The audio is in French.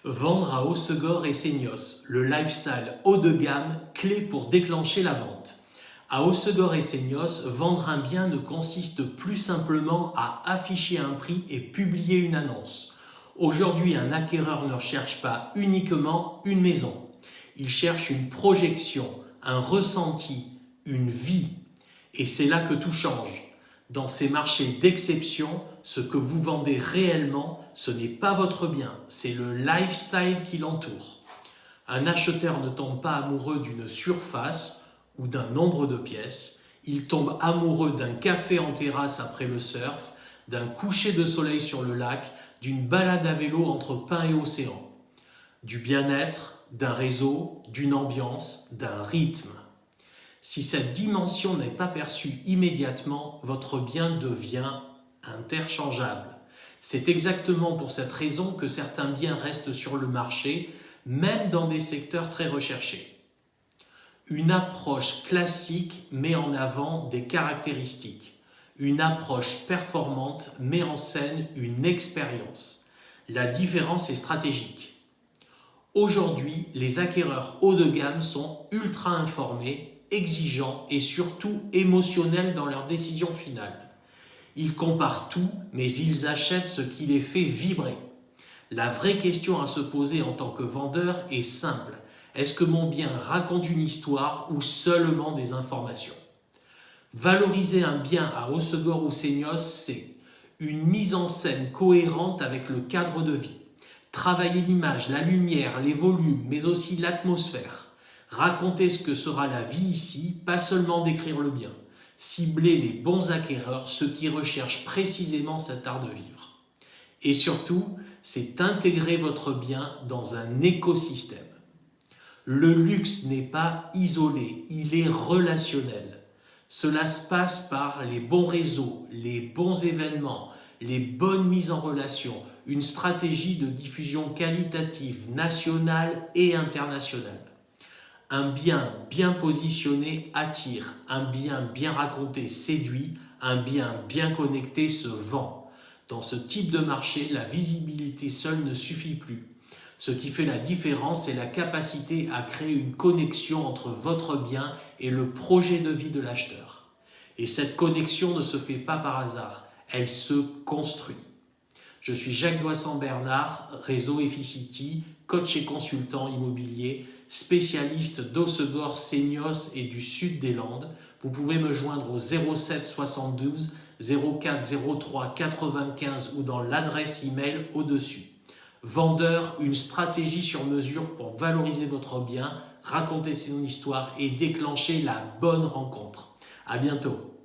Vendre à Hossegor et Seignos, le lifestyle haut de gamme, clé pour déclencher la vente. À Hossegor et Seignos, vendre un bien ne consiste plus simplement à afficher un prix et publier une annonce. Aujourd'hui, un acquéreur ne cherche pas uniquement une maison. Il cherche une projection, un ressenti, une vie. Et c'est là que tout change. Dans ces marchés d'exception, ce que vous vendez réellement, ce n'est pas votre bien, c'est le lifestyle qui l'entoure. Un acheteur ne tombe pas amoureux d'une surface ou d'un nombre de pièces, il tombe amoureux d'un café en terrasse après le surf, d'un coucher de soleil sur le lac, d'une balade à vélo entre pins et océan, du bien-être, d'un réseau, d'une ambiance, d'un rythme. Si cette dimension n'est pas perçue immédiatement, votre bien devient interchangeable. C'est exactement pour cette raison que certains biens restent sur le marché, même dans des secteurs très recherchés. Une approche classique met en avant des caractéristiques. Une approche performante met en scène une expérience. La différence est stratégique. Aujourd'hui, les acquéreurs haut de gamme sont ultra informés, exigeants et surtout émotionnels dans leurs décisions finales. Ils comparent tout, mais ils achètent ce qui les fait vibrer. La vraie question à se poser en tant que vendeur est simple. Est-ce que mon bien raconte une histoire ou seulement des informations ? Valoriser un bien à Hossegor ou Seignos, c'est une mise en scène cohérente avec le cadre de vie. Travailler l'image, la lumière, les volumes, mais aussi l'atmosphère. Raconter ce que sera la vie ici, pas seulement décrire le bien. Cibler les bons acquéreurs, ceux qui recherchent précisément cet art de vivre. Et surtout, c'est intégrer votre bien dans un écosystème. Le luxe n'est pas isolé, il est relationnel. Cela se passe par les bons réseaux, les bons événements, les bonnes mises en relation, une stratégie de diffusion qualitative nationale et internationale. Un bien bien positionné attire, un bien bien raconté séduit, un bien bien connecté se vend. Dans ce type de marché, la visibilité seule ne suffit plus. Ce qui fait la différence, c'est la capacité à créer une connexion entre votre bien et le projet de vie de l'acheteur. Et cette connexion ne se fait pas par hasard, elle se construit. Je suis Jacques Doissan-Bernard, réseau Efficity, coach et consultant immobilier, spécialiste d'Hossegor, Seignos et du sud des Landes. Vous pouvez me joindre au 07 72 04 03 95 ou dans l'adresse email au-dessus. Vendeur, une stratégie sur mesure pour valoriser votre bien, raconter son histoire et déclencher la bonne rencontre. À bientôt.